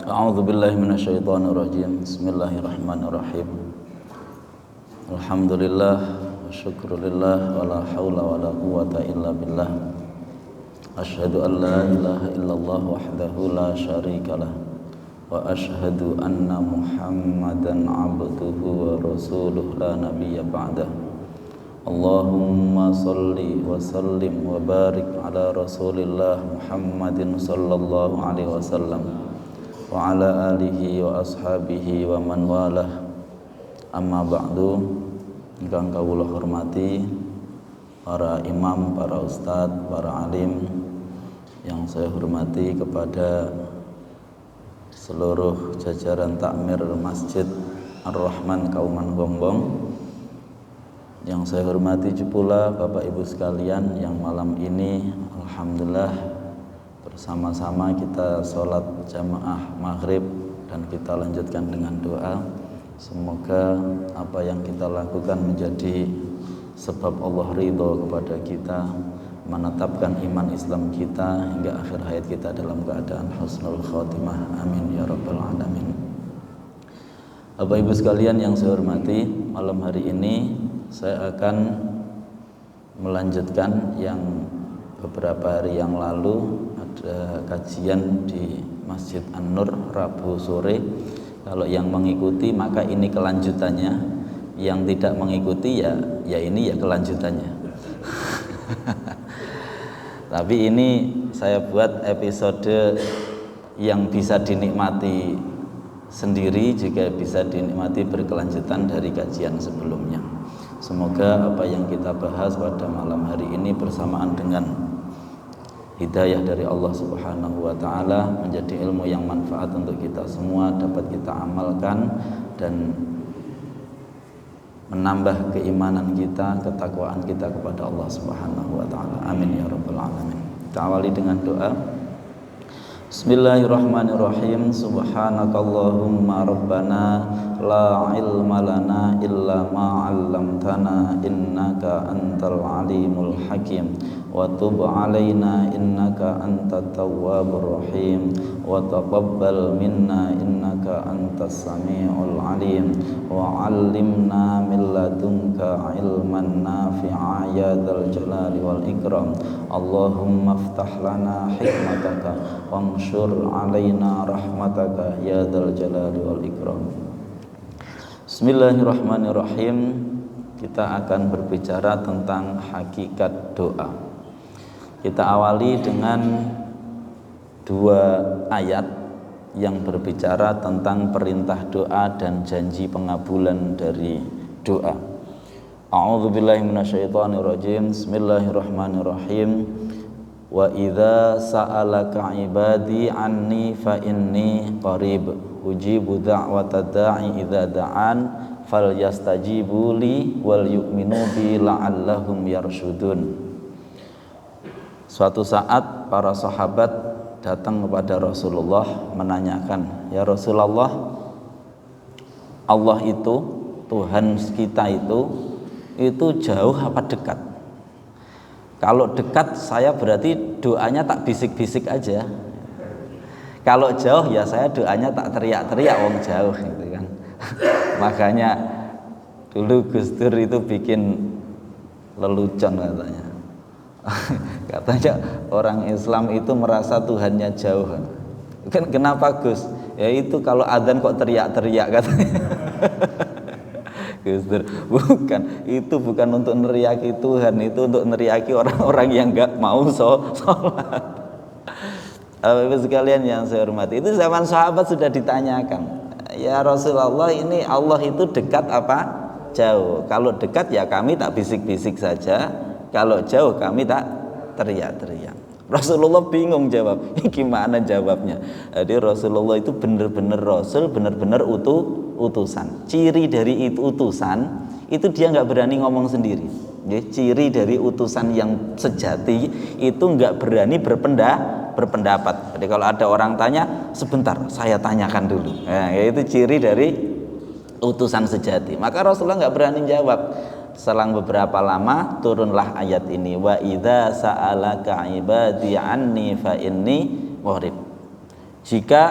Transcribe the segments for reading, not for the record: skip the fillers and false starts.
A'udzu billahi minasyaitonir rajim. Bismillahirrahmanirrahim. Alhamdulillah wa syukrulillah wa la haula wa la quwwata illa billah. Asyhadu an la ilaha illallah wahdahu la syarikalah wa asyhadu anna Muhammadan 'abduhu wa rasuluhu la nabiyya ba'dah. Allahumma salli wa sallim wa barik ala Rasulillah Muhammadin sallallahu alaihi wasallam wa ala alihi wa ashabihi wa man walah. Amma ba'du. Ingkang kawula hormati para imam, para ustadz, para alim, yang saya hormati kepada seluruh jajaran takmir Masjid Ar-Rahman Kauman Bongbong, yang saya hormati pula Bapak Ibu sekalian yang malam ini alhamdulillah bersama-sama kita sholat jamaah maghrib dan kita lanjutkan dengan doa. Semoga apa yang kita lakukan menjadi sebab Allah ridho kepada kita, menetapkan iman Islam kita hingga akhir hayat kita dalam keadaan husnul khotimah. Amin ya rabbal alamin. Bapak Ibu sekalian yang saya hormati, malam hari ini saya akan melanjutkan yang beberapa hari yang lalu ada kajian di Masjid An-Nur Rabu sore. Kalau yang mengikuti maka ini kelanjutannya, yang tidak mengikuti ya ini ya kelanjutannya. Tapi ini saya buat episode yang bisa dinikmati sendiri juga bisa dinikmati berkelanjutan dari kajian sebelumnya. Semoga apa yang kita bahas pada malam hari ini bersamaan dengan hidayah dari Allah Subhanahu wa ta'ala menjadi ilmu yang manfaat untuk kita semua, dapat kita amalkan dan menambah keimanan kita, ketakwaan kita kepada Allah Subhanahu wa ta'ala. Amin ya rabbal alamin. Kita awali dengan doa. Bismillahirrahmanirrahim. Subhanakallahumma rabbana la ilma lana illa ma 'allamtana innaka antal alimul hakim wa tub 'alaina innaka antat tawwabur rahim wa taqabbal minna innaka antas samiul alim wa 'allimna min ladunka ilman nafi'a ya dzal jalali wal ikram. Allahumma iftah lana hikmataka wanshur 'alaina rahmataka ya dzal jalali wal ikram. Bismillahirrahmanirrahim. Kita akan berbicara tentang hakikat doa. Kita awali dengan dua ayat yang berbicara tentang perintah doa dan janji pengabulan dari doa. A'udzubillahi minasyaitonirrajim. Bismillahirrahmanirrahim. Wa idza sa'alaka 'ibadi 'anni fa inni qarib ujibu da'watad da'i idza da'an falyastajibu li wal yu'minu bi la'allahum yarshudun. Suatu saat para sahabat datang kepada Rasulullah menanyakan, "Ya Rasulullah, Allah itu, Tuhan kita itu jauh apa dekat? Kalau dekat saya berarti doanya tak bisik-bisik aja. Kalau jauh ya saya doanya tak teriak-teriak wong jauh gitu kan." Makanya dulu Gus Dur itu bikin lelucon katanya. Katanya orang Islam itu merasa Tuhannya jauh. Kan kenapa Gus? Ya itu kalau adzan kok teriak-teriak katanya. Gus Dur, itu bukan untuk neriaki Tuhan, itu untuk neriaki orang-orang yang enggak mau sholat. Bapak sekalian yang saya hormati, itu zaman sahabat sudah ditanyakan, "Ya Rasulullah, ini Allah itu dekat apa jauh? Kalau dekat ya kami tak bisik-bisik saja, kalau jauh kami tak teriak-teriak." Rasulullah bingung jawab. Gimana jawabnya? Jadi Rasulullah itu benar-benar Rasul, benar-benar utusan. Ciri dari itu utusan itu dia nggak berani ngomong sendiri. Ciri dari utusan yang sejati itu nggak berani berpendapat. Jadi kalau ada orang tanya, sebentar saya tanyakan dulu. Nah, itu ciri dari utusan sejati. Maka Rasulullah nggak berani jawab. Selang beberapa lama turunlah ayat ini, wa idza sa'alaka ibadi anni fa inni qarib. Jika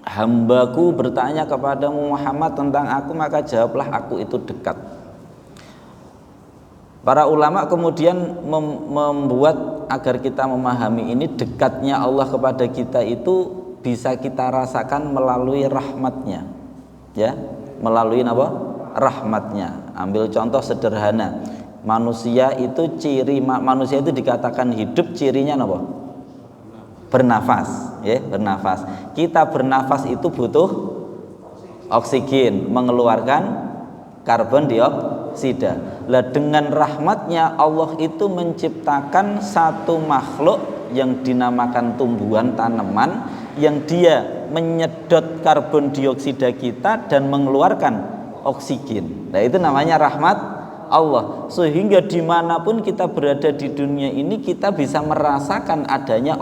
hambaku bertanya kepadamu Muhammad tentang aku, maka jawablah aku itu dekat. Para ulama kemudian membuat agar kita memahami ini, dekatnya Allah kepada kita itu bisa kita rasakan melalui rahmatnya, ya, melalui apa? Rahmatnya. Ambil contoh sederhana, manusia itu manusia itu dikatakan hidup, cirinya apa? Bernafas, ya, bernafas. Kita bernafas itu butuh oksigen, mengeluarkan karbon dioksida. Lah dengan rahmatnya Allah itu menciptakan satu makhluk yang dinamakan tumbuhan tanaman, yang dia menyedot karbon dioksida kita dan mengeluarkan oksigen. Nah itu namanya rahmat Allah. Sehingga dimanapun kita berada di dunia ini, kita bisa merasakan adanya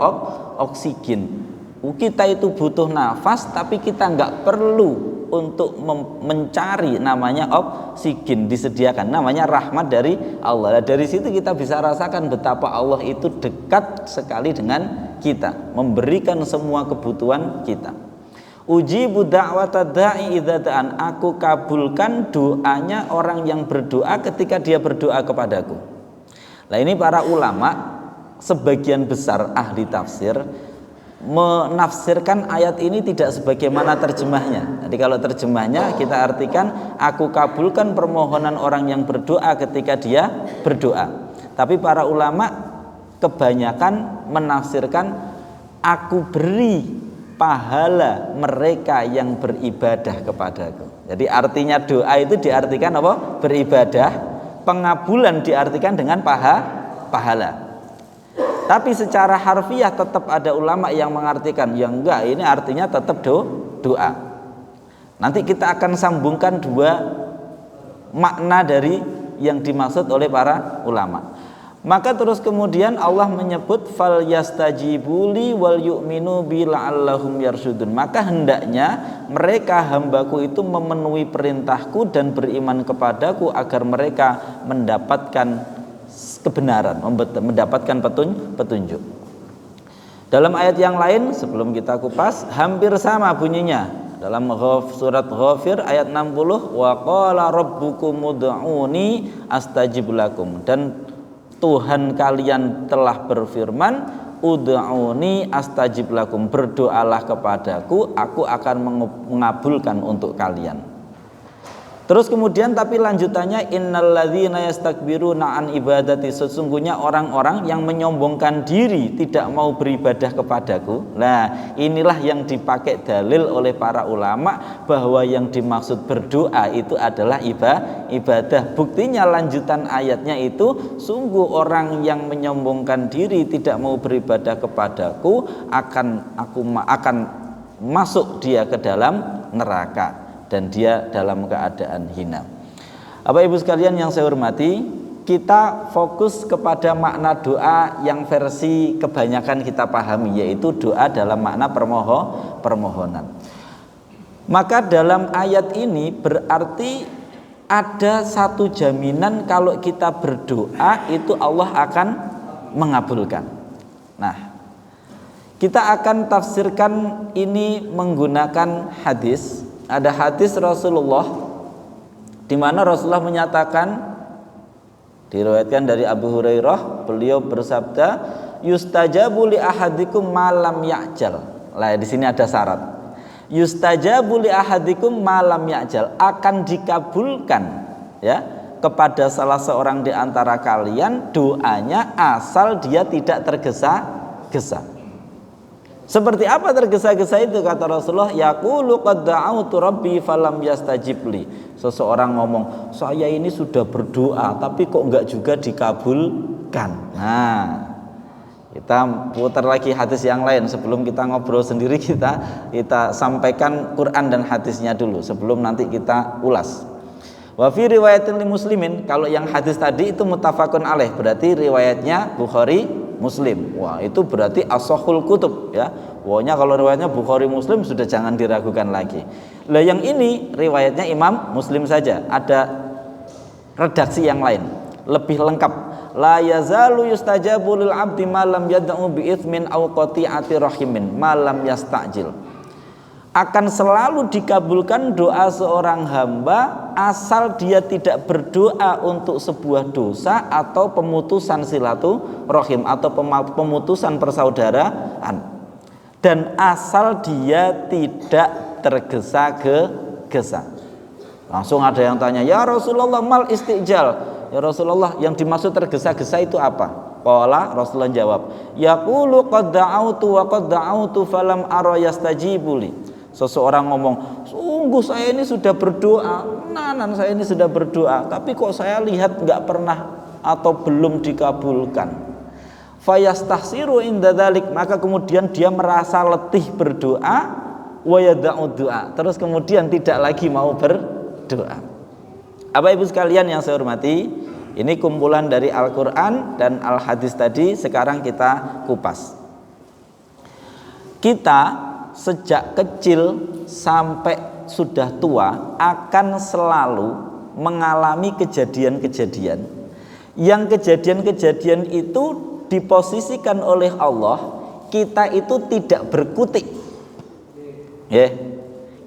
oksigen. Kita itu butuh nafas, tapi kita nggak perlu untuk mencari namanya oksigen, disediakan, namanya rahmat dari Allah. Dari situ kita bisa rasakan betapa Allah itu dekat sekali dengan kita, memberikan semua kebutuhan kita. Ujibu da'wata da'i idza da'an, aku kabulkan doanya orang yang berdoa ketika dia berdoa kepadaku. Nah ini para ulama sebagian besar ahli tafsir menafsirkan ayat ini tidak sebagaimana terjemahnya. Jadi kalau terjemahnya kita artikan aku kabulkan permohonan orang yang berdoa ketika dia berdoa. Tapi para ulama kebanyakan menafsirkan aku beri pahala mereka yang beribadah kepadaku. Jadi artinya doa itu diartikan apa? Beribadah. Pengabulan diartikan dengan pahala. Tapi secara harfiah tetap ada ulama yang mengartikan yang enggak, ini artinya tetap doa. Nanti kita akan sambungkan dua makna dari yang dimaksud oleh para ulama. Maka terus kemudian Allah menyebut fal yastajibuli wal yu'minu bi la'allahum yarsyudun. Maka hendaknya mereka hambaku itu memenuhi perintahku dan beriman kepadaku agar mereka mendapatkan kebenaran, mendapatkan petunjuk. Dalam ayat yang lain sebelum kita kupas hampir sama bunyinya. Dalam surat Ghafir ayat 60, wa qala rabbukum ud'uni astajib lakum, dan Tuhan kalian telah berfirman ud'uni astajib lakum, berdoalah kepadaku, aku akan mengabulkan untuk kalian. Terus kemudian tapi lanjutannya innalladzina yastakbiruna an ibadati, sesungguhnya orang-orang yang menyombongkan diri tidak mau beribadah kepadaku. Nah, inilah yang dipakai dalil oleh para ulama bahwa yang dimaksud berdoa itu adalah ibadah. Buktinya lanjutan ayatnya itu sungguh orang yang menyombongkan diri tidak mau beribadah kepadaku akan masuk dia ke dalam neraka dan dia dalam keadaan hina. Bapak Ibu sekalian yang saya hormati, kita fokus kepada makna doa yang versi kebanyakan kita pahami, yaitu doa dalam makna permohonan. Maka dalam ayat ini berarti ada satu jaminan kalau kita berdoa itu Allah akan mengabulkan. Nah, kita akan tafsirkan ini menggunakan hadis. Ada hadis Rasulullah di mana Rasulullah menyatakan, diriwayatkan dari Abu Hurairah, beliau bersabda, yustajabu li ahadikum malam ya'jal. Lah di sini ada syarat. Yustajabu li ahadikum malam ya'jal, akan dikabulkan ya kepada salah seorang di antara kalian doanya asal dia tidak tergesa-gesa. Seperti apa tergesa-gesa itu? Kata Rasulullah, yaqulu qad da'autu rabbi falam yastajib li. Seseorang ngomong, saya ini sudah berdoa tapi kok enggak juga dikabulkan. Nah, kita putar lagi hadis yang lain sebelum kita ngobrol sendiri, kita sampaikan Quran dan hadisnya dulu sebelum nanti kita ulas. Wa fi riwayatin li muslimin, kalau yang hadis tadi itu muttafaqun alaih, berarti riwayatnya Bukhari Muslim. Wah, itu berarti ashahul kutub ya. Pokoknya kalau riwayatnya Bukhari Muslim sudah jangan diragukan lagi. Lah yang ini riwayatnya Imam Muslim saja, ada redaksi yang lain, lebih lengkap. La yazalu yustajabu lil abdi ma lam yad'u bi itsmin aw qati'ati rahimin ma lam yasta'jil. akan selalu dikabulkan doa seorang hamba asal dia tidak berdoa untuk sebuah dosa atau pemutusan silaturahim atau pemutusan persaudaraan, dan asal dia tidak tergesa-gesa. Langsung ada yang tanya, ya Rasulullah, mal istijal, ya Rasulullah, yang dimaksud tergesa-gesa itu apa? Qala, Rasulullah jawab, yaqulu qad da'autu wa qad da'autu falam ara yastajibu li. Seseorang ngomong, sungguh saya ini sudah berdoa, saya ini sudah berdoa, tapi kok saya lihat nggak pernah atau belum dikabulkan. Fayastahsiru inda dzalik, maka kemudian dia merasa letih berdoa, wa yada'u du'a, terus kemudian tidak lagi mau berdoa. Bapak Ibu sekalian yang saya hormati, ini kumpulan dari Al-Qur'an dan Al-Hadis tadi, sekarang kita kupas. Kita sejak kecil sampai sudah tua akan selalu mengalami kejadian-kejadian yang kejadian-kejadian itu diposisikan oleh Allah, kita itu tidak berkutik, ya,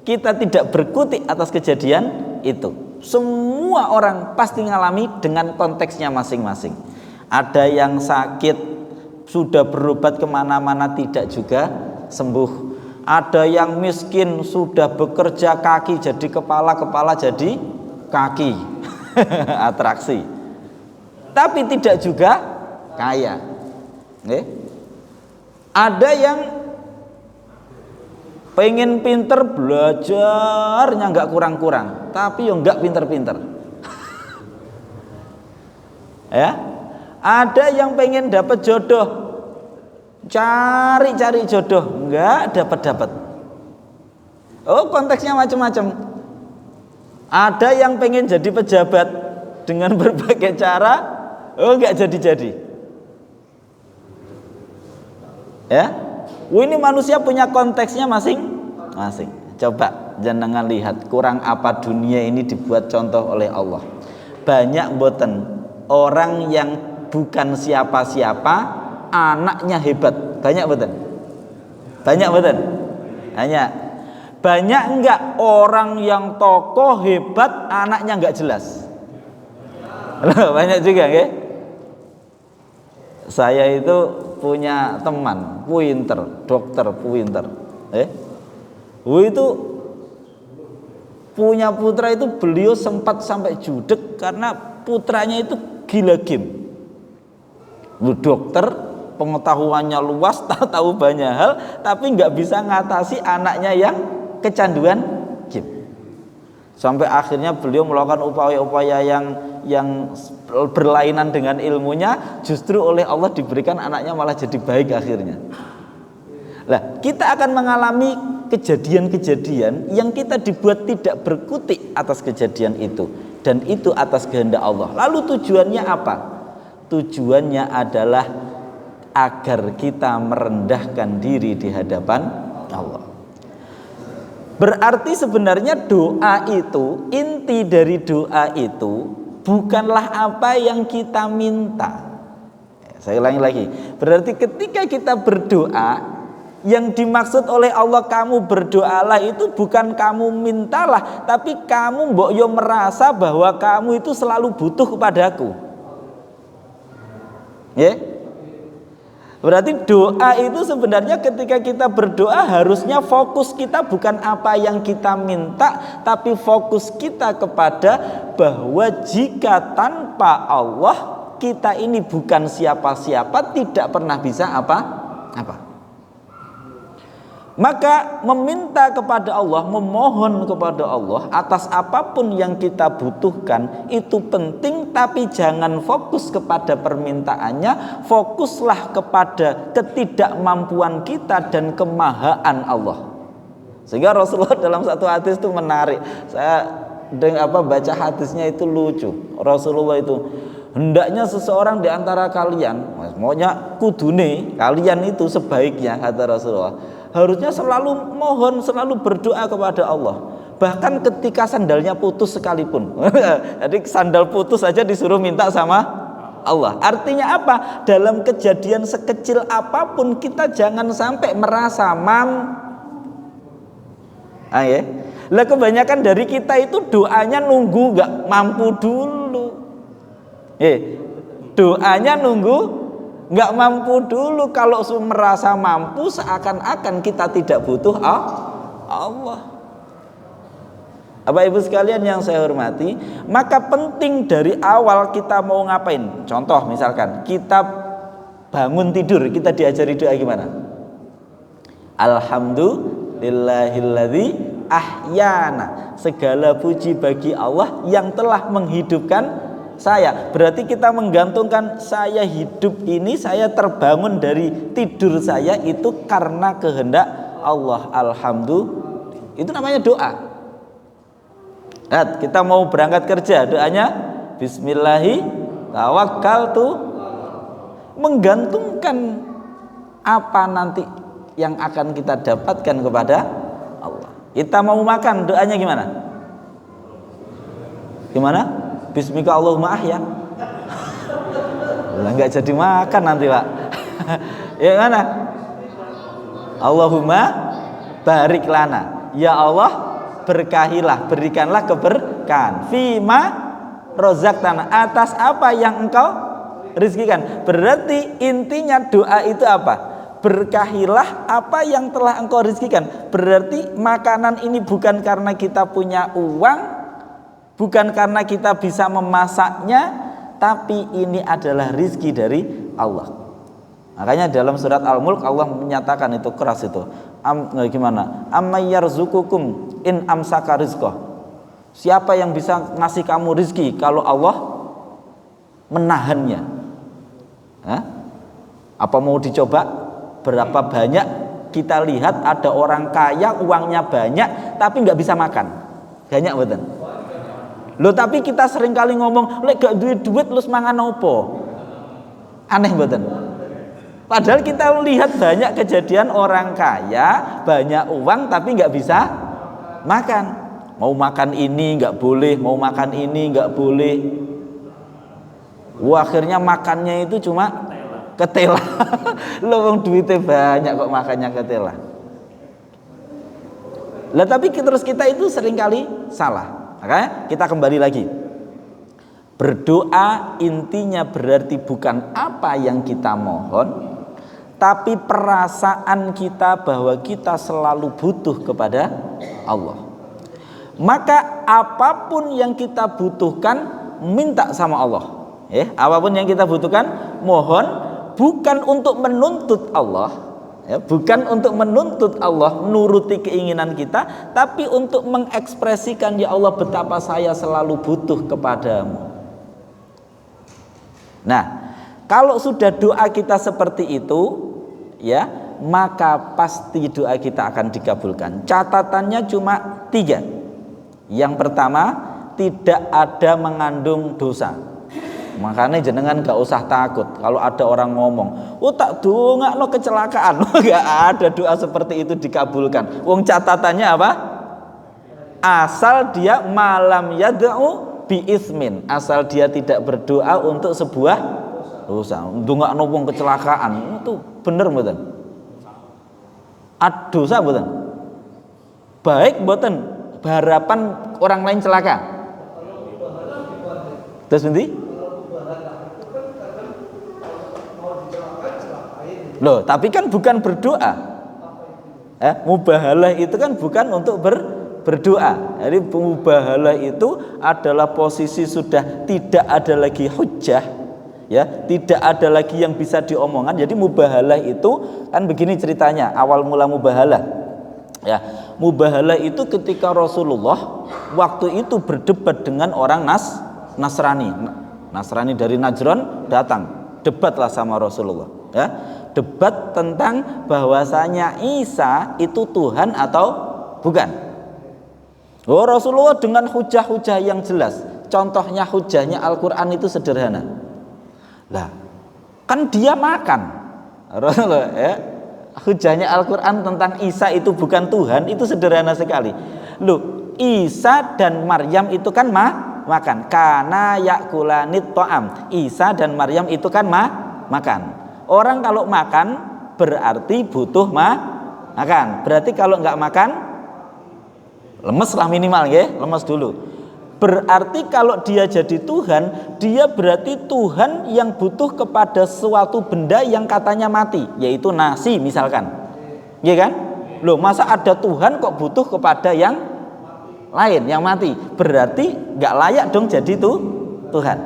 kita tidak berkutik atas kejadian itu. Semua orang pasti mengalami dengan konteksnya masing-masing. Ada yang sakit sudah berobat kemana-mana tidak juga sembuh. Ada yang miskin sudah bekerja kaki jadi kepala, kepala jadi kaki atraksi, tapi tidak juga kaya. Ada yang pengen pinter, belajarnya nggak kurang-kurang, tapi yang nggak pinter-pinter. Ya, ada yang pengen dapat jodoh, cari jodoh, nggak dapat. Oh, konteksnya macam-macam. Ada yang pengen jadi pejabat dengan berbagai cara, oh nggak jadi. Ya, ini manusia punya konteksnya masing-masing. Coba jenengan lihat, kurang apa dunia ini dibuat contoh oleh Allah. Banyak mboten orang yang bukan siapa-siapa anaknya hebat, banyak betul, banyak enggak orang yang tokoh hebat anaknya enggak jelas. Banyak juga, ya. Saya itu punya teman pinter, dokter pinter, itu punya putra itu, beliau sempat sampai judek karena putranya itu gila game. Dokter, pengetahuannya luas, tahu banyak hal, tapi nggak bisa ngatasi anaknya yang kecanduan game. Sampai akhirnya beliau melakukan upaya-upaya yang berlainan dengan ilmunya, justru oleh Allah diberikan anaknya malah jadi baik akhirnya. Lah, kita akan mengalami kejadian-kejadian yang kita dibuat tidak berkutik atas kejadian itu, dan itu atas kehendak Allah. Lalu tujuannya apa? Tujuannya adalah agar kita merendahkan diri di hadapan Allah. Berarti sebenarnya doa itu, inti dari doa itu bukanlah apa yang kita minta. Saya ulangi lagi. Berarti ketika kita berdoa, yang dimaksud oleh Allah kamu berdoalah itu bukan kamu mintalah, tapi kamu mbok yo merasa bahwa kamu itu selalu butuh kepadaku. Ya? Berarti doa itu sebenarnya ketika kita berdoa harusnya fokus kita bukan apa yang kita minta, tapi fokus kita kepada bahwa jika tanpa Allah kita ini bukan siapa-siapa, tidak pernah bisa apa-apa. Maka meminta kepada Allah, memohon kepada Allah atas apapun yang kita butuhkan itu penting, tapi jangan fokus kepada permintaannya, fokuslah kepada ketidakmampuan kita dan kemahaan Allah. Sehingga Rasulullah dalam satu hadis itu menarik. Saya baca hadisnya itu lucu. Rasulullah itu, hendaknya seseorang di antara kalian, maunya kudune kalian itu sebaiknya, kata Rasulullah, harusnya selalu mohon, selalu berdoa kepada Allah. Bahkan ketika sandalnya putus sekalipun. Jadi sandal putus saja disuruh minta sama Allah. Artinya apa? Dalam kejadian sekecil apapun kita jangan sampai merasa Ah ya. Lah kebanyakan dari kita itu doanya nunggu nggak mampu dulu. Doanya nunggu nggak mampu dulu. Kalau merasa mampu seakan-akan kita tidak butuh Allah. Bapak Ibu sekalian yang saya hormati, maka penting dari awal kita mau ngapain. Contoh misalkan kita bangun tidur, kita diajari doa gimana? Alhamdulillahilladzi ahyana. Segala puji bagi Allah yang telah menghidupkan saya. Berarti kita menggantungkan saya hidup ini, saya terbangun dari tidur saya itu karena kehendak Allah. Alhamdulillah. Itu namanya doa. Lihat, kita mau berangkat kerja, doanya bismillahi tawakkaltu, menggantungkan apa nanti yang akan kita dapatkan kepada Allah. Kita mau makan, doanya gimana? Gimana? Bismika Allahumma ahya. Lah enggak jadi makan nanti, Pak. Ya mana? Allahumma barik lana. Ya Allah, berkahilah, berikanlah keberkahan fima rozaqtana, atas apa yang engkau rizkikan. Berarti intinya doa itu apa? Berkahilah apa yang telah engkau rizkikan. Berarti makanan ini bukan karena kita punya uang, bukan karena kita bisa memasaknya, tapi ini adalah rizki dari Allah. Makanya dalam surat Al-Mulk Allah menyatakan itu keras itu. Gimana? Ammay yarzuqukum in amsaka rizqah. Siapa yang bisa ngasih kamu rizki kalau Allah menahannya? Apa mau dicoba? Berapa banyak kita lihat ada orang kaya uangnya banyak tapi nggak bisa makan. Banyak betul. Loh tapi kita sering kali ngomong lek gak duit lu mangan opo? Aneh betul. Padahal kita lihat banyak kejadian orang kaya banyak uang tapi nggak bisa makan. Mau makan ini nggak boleh, mau makan ini nggak boleh. Akhirnya makannya itu cuma ketela. Loh duitnya banyak kok makannya ketela. Lah tapi terus kita itu seringkali salah. Makanya kita kembali lagi. Berdoa intinya berarti bukan apa yang kita mohon, tapi perasaan kita bahwa kita selalu butuh kepada Allah. Maka apapun yang kita butuhkan, minta sama Allah. Apapun yang kita butuhkan, mohon, bukan untuk menuntut Allah, bukan untuk menuntut Allah nuruti keinginan kita, tapi untuk mengekspresikan, ya Allah betapa saya selalu butuh kepadamu. Nah, kalau sudah doa kita seperti itu, ya, maka pasti doa kita akan dikabulkan. Catatannya cuma 3. Yang pertama, tidak ada mengandung dosa. Makanya jenengan gak usah takut kalau ada orang ngomong, "Oh tak dongakno kecelakaan." Gak ada doa seperti itu dikabulkan. Wong catatannya apa? Asal dia malam yad'u bi ismin, asal dia tidak berdoa untuk sebuah dosa. Ndongakno wong kecelakaan itu bener mboten? Dosa mboten? Baik mboten harapan orang lain celaka. Terus nanti? Loh, tapi kan bukan berdoa. Mubahalah itu kan bukan untuk berdoa. Jadi mubahalah itu adalah posisi sudah tidak ada lagi hujjah, ya, tidak ada lagi yang bisa diomongkan. Jadi mubahalah itu kan begini ceritanya, awal mula mubahalah. Ya, mubahalah itu ketika Rasulullah waktu itu berdebat dengan orang Nasrani. Nasrani dari Najran datang, debatlah sama Rasulullah, ya. Debat tentang bahwasanya Isa itu Tuhan atau bukan. Rasulullah dengan hujah-hujah yang jelas. Contohnya hujahnya Al-Quran itu sederhana. Lah, kan dia makan. Rasulullah, ya. Hujahnya Al-Quran tentang Isa itu bukan Tuhan itu sederhana sekali. Loh, Isa dan Maryam itu kan makan. Kana yakulanit to'am. Isa dan Maryam itu kan makan. Orang kalau makan berarti butuh makan. Berarti kalau nggak makan Lemes lah minimal nggih, lemes dulu. Berarti kalau dia jadi Tuhan, dia berarti Tuhan yang butuh kepada suatu benda yang katanya mati, yaitu nasi misalkan. Iya kan? Loh, masa ada Tuhan kok butuh kepada yang lain, yang mati? Berarti nggak layak dong jadi Tuhan.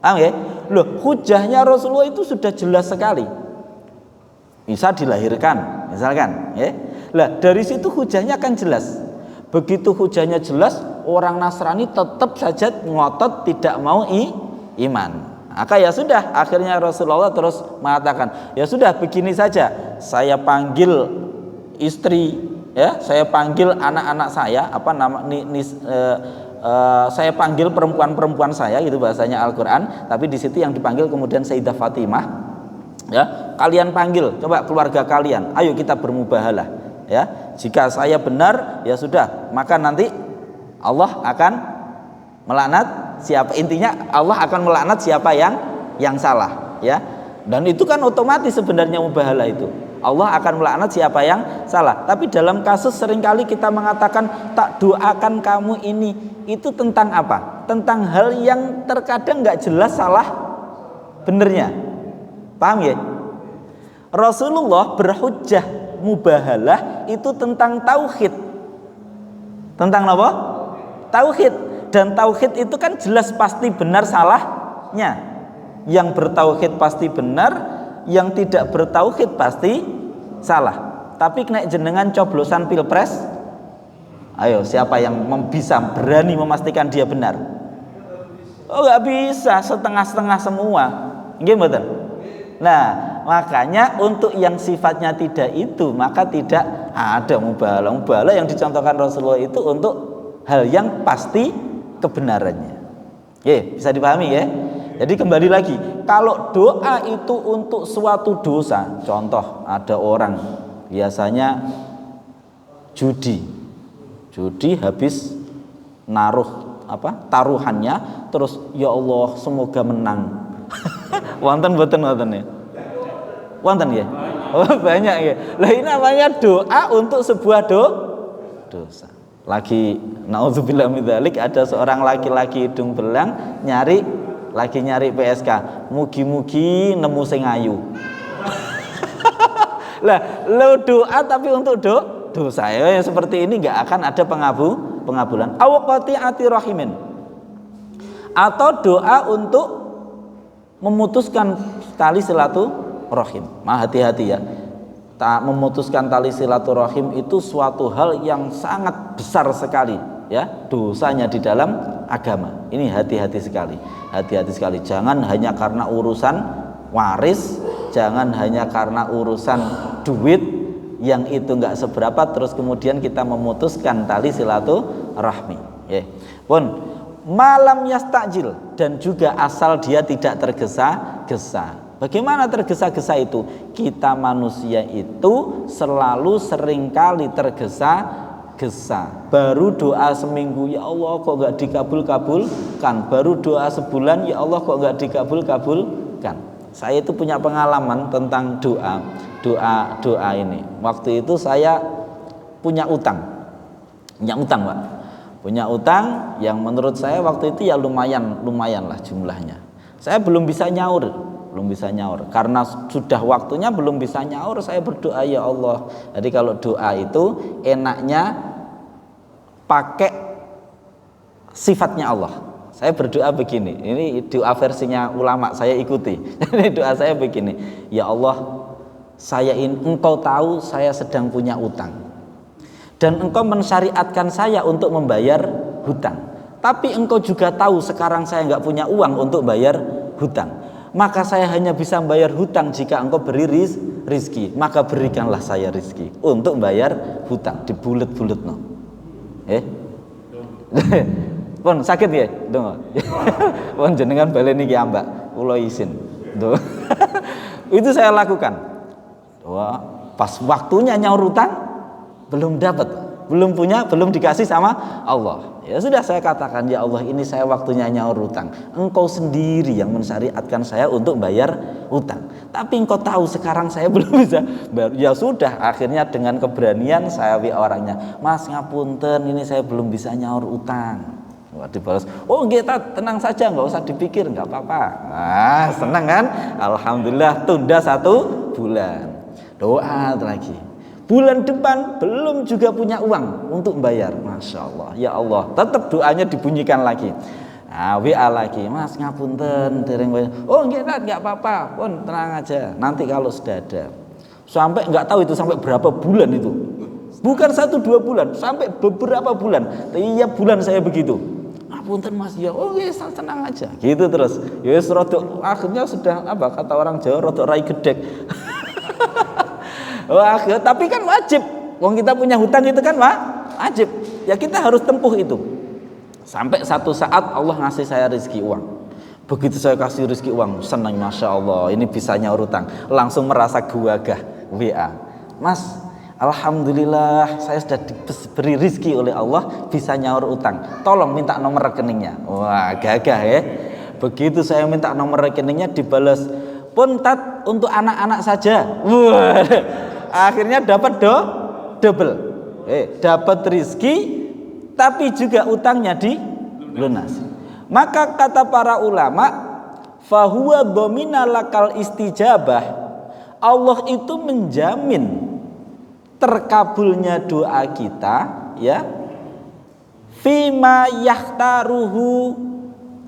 Paham ya? Loh, hujahnya Rasulullah itu sudah jelas sekali. Bisa dilahirkan, misalkan, ya. Lah, dari situ hujahnya kan jelas. Begitu hujahnya jelas, orang Nasrani tetap saja ngotot tidak mau iman. Maka ya sudah, akhirnya Rasulullah terus mengatakan, ya sudah begini saja, saya panggil istri, ya, saya panggil anak-anak saya, saya panggil perempuan-perempuan saya, itu bahasanya Al-Quran. Tapi di situ yang dipanggil kemudian Sayyidah Fatimah, ya, kalian panggil, coba keluarga kalian, ayo kita bermubahalah. Ya, jika saya benar, ya sudah, maka nanti Allah akan melaknat siapa, intinya Allah akan melaknat siapa yang salah, ya. Dan itu kan otomatis sebenarnya mubahalah itu. Allah akan melaknat siapa yang salah. Tapi dalam kasus seringkali kita mengatakan tak doakan kamu ini, itu tentang apa? Tentang hal yang terkadang nggak jelas salah benernya. Paham ya? Rasulullah berhujjah mubahalah itu tentang tauhid. Tentang apa? Tauhid. Dan tauhid itu kan jelas pasti benar salahnya. Yang bertauhid pasti benar, yang tidak bertauhid pasti salah. Tapi kena jenengan coblosan pilpres, ayo siapa yang bisa berani memastikan dia benar? Oh, nggak bisa, setengah-setengah semua. Nggih mboten? Nah, makanya untuk yang sifatnya tidak itu, maka tidak ada mubahalah. Mubahalah yang dicontohkan Rasulullah itu untuk hal yang pasti kebenarannya. Bisa dipahami ya? Jadi kembali lagi, kalau doa itu untuk suatu dosa, contoh ada orang biasanya judi habis naruh taruhannya, terus ya Allah semoga menang. Wonten boten ya? Wonten ya? Oh, banyak ya. Lah ini namanya doa untuk sebuah dosa. Lagi naudzubillah min dzalik, ada seorang laki-laki hidung belang nyari PSK. Mugi-mugi nemu sing ayu. Lah, lo doa tapi untuk dosa ya, seperti ini nggak akan ada pengabulan. Awqati'ati rahimin. Atau doa untuk memutuskan tali silaturahim. Hati-hati ya. Memutuskan tali silaturahim itu suatu hal yang sangat besar sekali, ya, dosanya di dalam agama. Ini hati-hati sekali. Jangan hanya karena urusan waris, jangan hanya karena urusan duit yang itu enggak seberapa terus kemudian kita memutuskan tali silaturahmi. Pun malam yastajil, dan juga asal dia tidak tergesa-gesa. Bagaimana tergesa-gesa itu? Kita manusia itu selalu seringkali tergesa-gesa. Baru doa seminggu, ya Allah kok gak dikabul-kabulkan. Baru doa sebulan, ya Allah kok gak dikabul-kabulkan. Saya itu punya pengalaman tentang doa ini. Waktu itu saya punya utang Pak. Punya utang yang menurut saya waktu itu ya lumayan lah jumlahnya. Saya belum bisa nyaur karena sudah waktunya belum bisa nyaur. Saya berdoa, ya Allah. Jadi kalau doa itu enaknya pakai sifatnya Allah. Saya berdoa begini, ini doa versinya ulama, saya ikuti. Ini doa saya begini, ya Allah, Engkau tahu saya sedang punya utang, dan Engkau mensyariatkan saya untuk membayar hutang. Tapi Engkau juga tahu sekarang saya nggak punya uang untuk bayar hutang. Maka saya hanya bisa bayar hutang jika Engkau beri rizki. Maka berikanlah saya rizki untuk bayar hutang. Dibulet-bulet no. Pun sakit ya? Pun jenengan baleni ki ambak, kula izin. Itu saya lakukan. Wah, pas waktunya nyaur hutang belum dapat, belum dikasih sama Allah. Ya sudah, saya katakan, ya Allah, ini saya waktunya nyaur hutang. Engkau sendiri yang mensyariatkan saya untuk bayar hutang. Tapi engkau tahu sekarang saya belum bisa bayar. Ya sudah, akhirnya dengan keberanian saya WA orangnya, Mas ngapunten, ini saya belum bisa nyaur utang. Wah, dibalas, oh kita tenang saja, nggak usah dipikir, nggak apa-apa. Nah, senang kan? Alhamdulillah, tunda 1 bulan. Doa lagi. Bulan depan belum juga punya uang untuk bayar. Masya Allah, ya Allah, tetap doanya dibunyikan lagi. Nah, WA lagi, Mas ngapunten dereng bayar. Oh nggak apa-apa, pun tenang aja. Nanti kalau sudah ada. Sampai nggak tahu itu sampai berapa bulan itu. Bukan 1-2 bulan, sampai beberapa bulan. Tiap bulan saya begitu. Ngapunten Mas ya, oh yes, tenang aja. Gitu terus. Yes, rodok akhirnya sudah apa kata orang Jawa, rodok rai gedek. Wah, tapi kan wajib. Wong kita punya hutang itu kan wajib. Ya kita harus tempuh itu. Sampai satu saat Allah ngasih saya rezeki uang. Begitu saya kasih rezeki uang, senang, Masya Allah, ini bisa nyaur utang. Langsung merasa gagah WA, Mas, Alhamdulillah saya sudah diberi rezeki oleh Allah bisa nyaur utang. Tolong minta nomor rekeningnya. Wah, gagah ya. Begitu saya minta nomor rekeningnya dibalas, Puntat untuk anak-anak saja. Wah, akhirnya dapat double. Dapat rezeki tapi juga utangnya dilunasi. Maka kata para ulama, fahuwa dhamina lakal istijabah. Allah itu menjamin terkabulnya doa kita, ya. Fima yahtaruhu,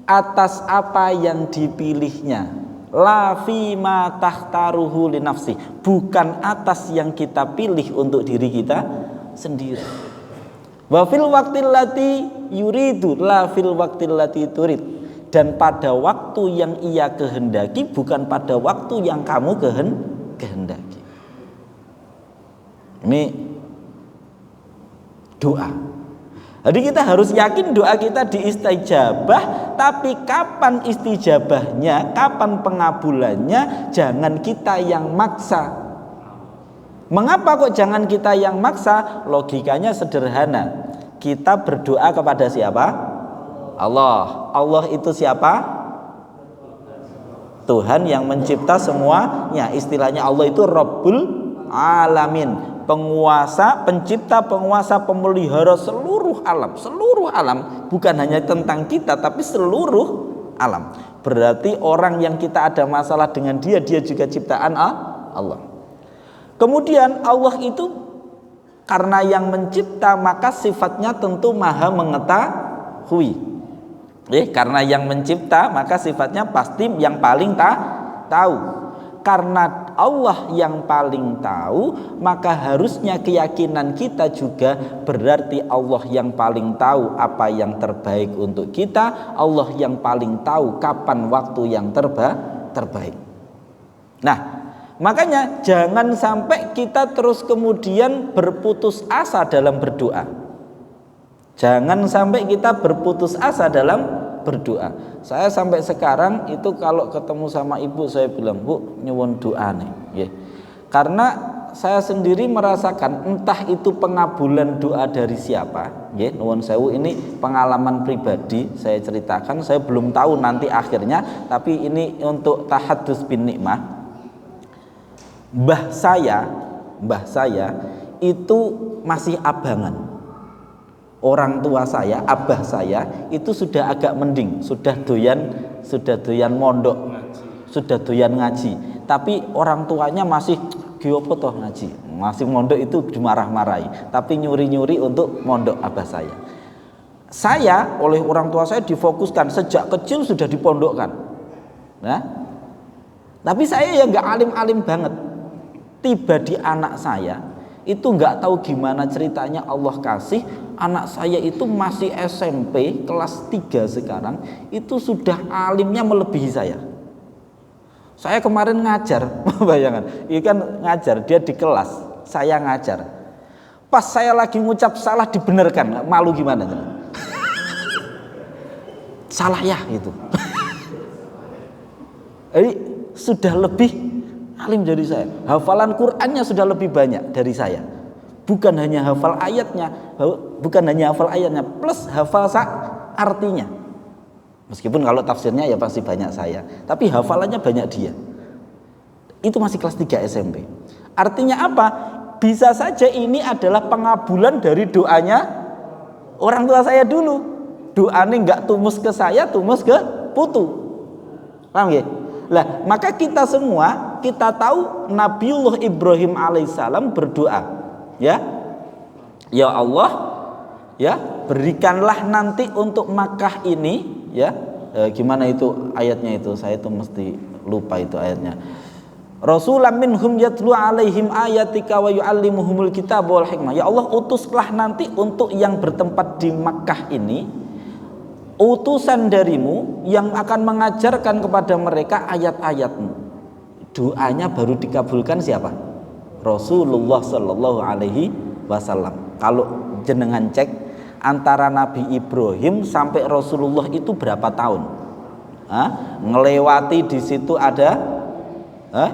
atas apa yang dipilihnya. La fima tahtaruhu li nafsi, bukan atas yang kita pilih untuk diri kita sendiri. Wa fil waqtil lati yuridu la fil waqtil lati turid, dan pada waktu yang ia kehendaki bukan pada waktu yang kamu kehendaki. Ini doa. Jadi kita harus yakin doa kita diistijabah, tapi kapan istijabahnya, kapan pengabulannya, jangan kita yang maksa. Mengapa kok jangan kita yang maksa? Logikanya sederhana. Kita berdoa kepada siapa? Allah. Allah itu siapa? Tuhan yang mencipta semuanya. Istilahnya Allah itu Rabbul Alamin, penguasa, pencipta, penguasa, pemelihara seluruh alam. Seluruh alam, bukan hanya tentang kita, tapi seluruh alam. Berarti orang yang kita ada masalah dengan dia juga ciptaan Allah. Kemudian Allah itu karena yang mencipta, maka sifatnya tentu maha mengetahui. Karena yang mencipta, maka sifatnya pasti yang paling tahu. Karena Allah yang paling tahu, maka harusnya keyakinan kita juga berarti Allah yang paling tahu apa yang terbaik untuk kita. Allah yang paling tahu kapan waktu yang terbaik. Nah, makanya jangan sampai kita terus kemudian berputus asa dalam berdoa. Jangan sampai kita berputus asa dalam berdoa. Saya sampai sekarang itu kalau ketemu sama ibu saya bilang, Bu, nyuwun doa nih. Ya. Karena saya sendiri merasakan entah itu pengabulan doa dari siapa. Ya, nuwun sewu, ini pengalaman pribadi saya ceritakan. Saya belum tahu nanti akhirnya, tapi ini untuk tahadus bin nikmah. Mbah saya itu masih abangan. Orang tua saya, abah saya itu sudah agak mending, sudah doyan mondok, sudah doyan ngaji. Tapi orang tuanya masih giopo toh ngaji, masih mondok itu dimarah-marahi. Tapi nyuri-nyuri untuk mondok abah saya. Saya oleh orang tua saya difokuskan sejak kecil sudah dipondokkan. Nah, tapi saya ya nggak alim-alim banget. Tiba di anak saya itu nggak tahu gimana ceritanya Allah kasih anak saya itu masih SMP kelas 3 sekarang itu sudah alimnya melebihi saya. Saya kemarin ngajar, bayangkan, ini kan ngajar, dia di kelas, saya ngajar. Pas saya lagi ngucap salah dibenarkan, malu gimana? Salah ya itu. Jadi sudah lebih alim dari saya. Hafalan Qur'annya sudah lebih banyak dari saya. Bukan hanya hafal ayatnya, plus hafal artinya. Meskipun kalau tafsirnya ya pasti banyak saya, tapi hafalannya banyak dia. Itu masih kelas 3 SMP. Artinya apa? Bisa saja ini adalah pengabulan dari doanya orang tua saya dulu. Doanya nggak tumus ke saya, tumus ke putu. Paham ya? Lah, maka kita semua kita tahu Nabiullah Ibrahim alaihissalam berdoa, ya. Ya Allah, ya, berikanlah nanti untuk Makkah ini, ya. Gimana itu ayatnya itu? Saya itu mesti lupa itu ayatnya. Rasulam minhum yatlu alaihim ayatika wa yu'allimuhumul kitab wal hikmah. Ya Allah, utuslah nanti untuk yang bertempat di Makkah ini utusan darimu yang akan mengajarkan kepada mereka ayat-ayatmu. Doanya baru dikabulkan siapa? Rasulullah Sallallahu Alaihi Wasallam. Kalau jenengan cek antara Nabi Ibrahim sampai Rasulullah itu berapa tahun? Ngelewati di situ ada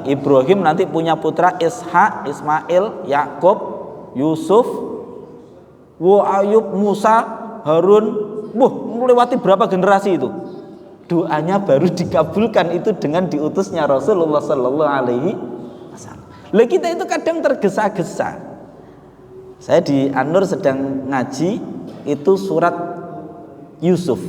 Ibrahim nanti punya putra Ishak, Ismail, Yakub, Yusuf, Ayub, Musa, Harun. Melewati berapa generasi itu? Doanya baru dikabulkan itu dengan diutusnya Rasulullah Sallallahu Alaihi Wasallam. Lah kita itu kadang tergesa-gesa. Saya di An-Nur sedang ngaji itu surat Yusuf.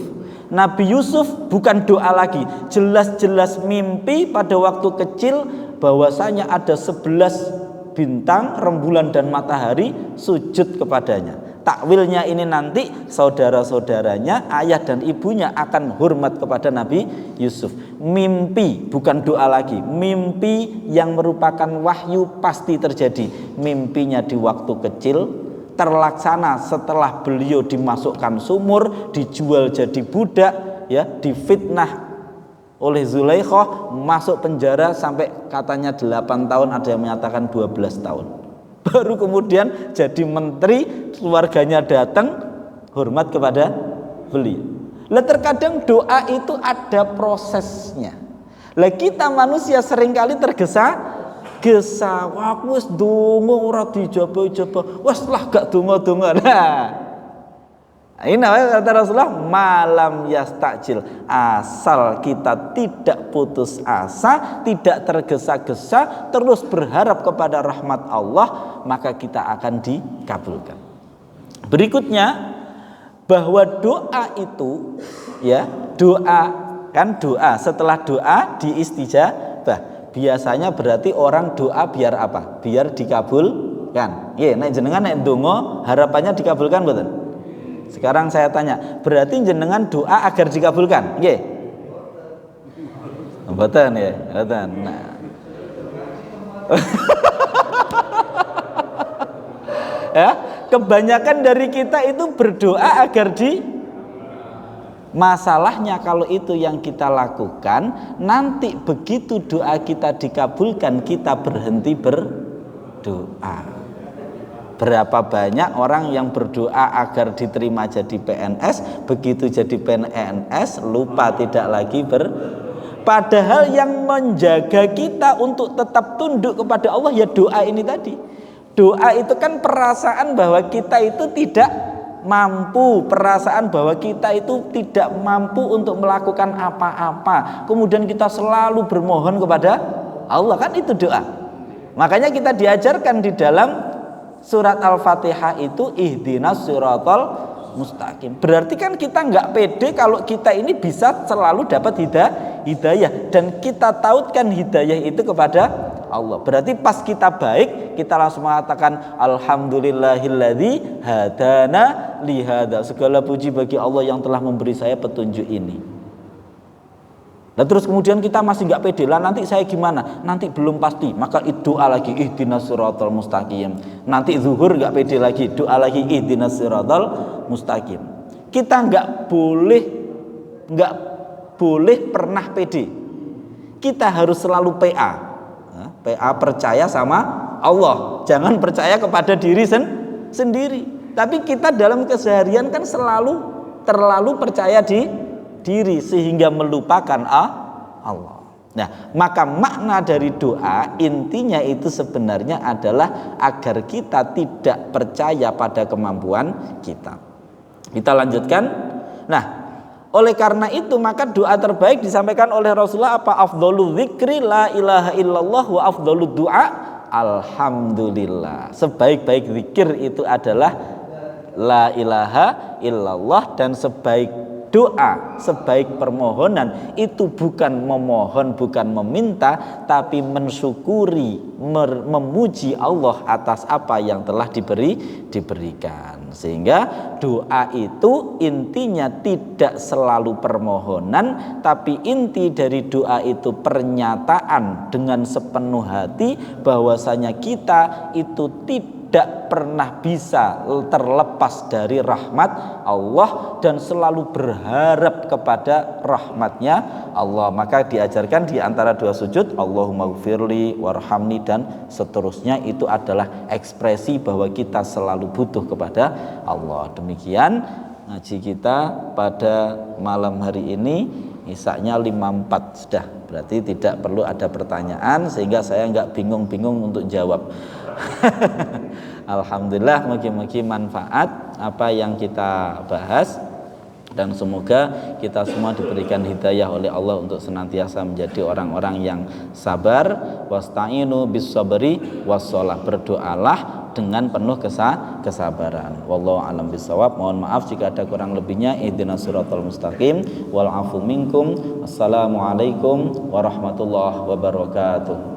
Nabi Yusuf bukan doa lagi, jelas-jelas mimpi pada waktu kecil bahwasanya ada 11 bintang, rembulan dan matahari sujud kepadanya. Takwilnya ini nanti saudara-saudaranya, ayah dan ibunya akan hormat kepada Nabi Yusuf. Mimpi bukan doa lagi, mimpi yang merupakan wahyu pasti terjadi. Mimpinya di waktu kecil terlaksana setelah beliau dimasukkan sumur, dijual jadi budak, ya, difitnah oleh Zulaikha, masuk penjara sampai katanya 8 tahun, ada yang menyatakan 12 tahun. Baru kemudian jadi menteri, keluarganya datang hormat kepada beliau. Lah terkadang doa itu ada prosesnya. Lah kita manusia seringkali tergesa-gesa. Wah, wis donga ora dijaba-jaba. Wes lah gak donga-donga. Ini namanya kata Rasulullah, malam yastakjil. Asal kita tidak putus asa, tidak tergesa-gesa, terus berharap kepada rahmat Allah, maka kita akan dikabulkan. Berikutnya, bahwa doa itu, ya, doa setelah doa diistijabah. Biasanya berarti orang doa biar apa? Biar dikabulkan. Ya, nek jenengan nek ndonga harapannya dikabulkan mboten? Sekarang saya tanya, berarti jenengan doa agar dikabulkan? Nggih. Mboten ya, mboten. Nah. Ya, kebanyakan dari kita itu berdoa agar masalahnya kalau itu yang kita lakukan, nanti begitu doa kita dikabulkan, kita berhenti berdoa. Berapa banyak orang yang berdoa agar diterima jadi PNS, begitu jadi PNS lupa tidak lagi padahal yang menjaga kita untuk tetap tunduk kepada Allah ya doa ini tadi. Doa itu kan perasaan bahwa kita itu tidak mampu, perasaan bahwa kita itu tidak mampu untuk melakukan apa-apa. Kemudian kita selalu bermohon kepada Allah, kan itu doa. Makanya kita diajarkan di dalam surat Al-Fatihah itu ihdinas siratal mustaqim. Berarti kan kita nggak pede kalau kita ini bisa selalu dapat hidayah, dan kita tautkan hidayah itu kepada Allah. Berarti pas kita baik, kita langsung mengatakan alhamdulillahilladzi hadana lihada. Segala puji bagi Allah yang telah memberi saya petunjuk ini. Nah terus kemudian kita masih nggak pede lah, nanti saya gimana? Nanti belum pasti, maka doa lagi ihdinas siratal mustaqim. Nanti zuhur nggak pede lagi, doa lagi ihdinas siratal mustaqim. Kita nggak boleh pernah pede. Kita harus selalu PA percaya sama Allah, jangan percaya kepada diri sendiri. Tapi kita dalam keseharian kan terlalu percaya diri sehingga melupakan Allah. Nah, maka makna dari doa intinya itu sebenarnya adalah agar kita tidak percaya pada kemampuan kita. Kita lanjutkan. Nah, Oleh karena itu maka doa terbaik disampaikan oleh Rasulullah apa? Afdhalu dzikri la ilaha illallah wa afdhalu du'a alhamdulillah. Sebaik-baik zikir itu adalah la ilaha illallah, dan sebaik doa, sebaik permohonan itu bukan memohon, bukan meminta, tapi mensyukuri, memuji Allah atas apa yang telah diberikan. Sehingga doa itu intinya tidak selalu permohonan, tapi inti dari doa itu pernyataan dengan sepenuh hati bahwasanya kita itu tidak pernah bisa terlepas dari rahmat Allah dan selalu berharap kepada rahmatnya Allah. Maka diajarkan di antara dua sujud Allahumma gfirli warhamni dan seterusnya, itu adalah ekspresi bahwa kita selalu butuh kepada Allah. Demikian ngaji kita pada malam hari ini. Isaknya 5.4 sudah, berarti tidak perlu ada pertanyaan sehingga saya nggak bingung-bingung untuk jawab. Alhamdulillah, mugi-mugi manfaat apa yang kita bahas, dan semoga kita semua diberikan hidayah oleh Allah untuk senantiasa menjadi orang-orang yang sabar. Wasta'inu bis sabri wassalah, berdoalah dengan penuh kesabaran. Wallahu a'lam bishawab. Mohon maaf jika ada kurang lebihnya. Ihdinas siratal mustaqim wal afu minkum. Assalamualaikum warahmatullahi wabarakatuh.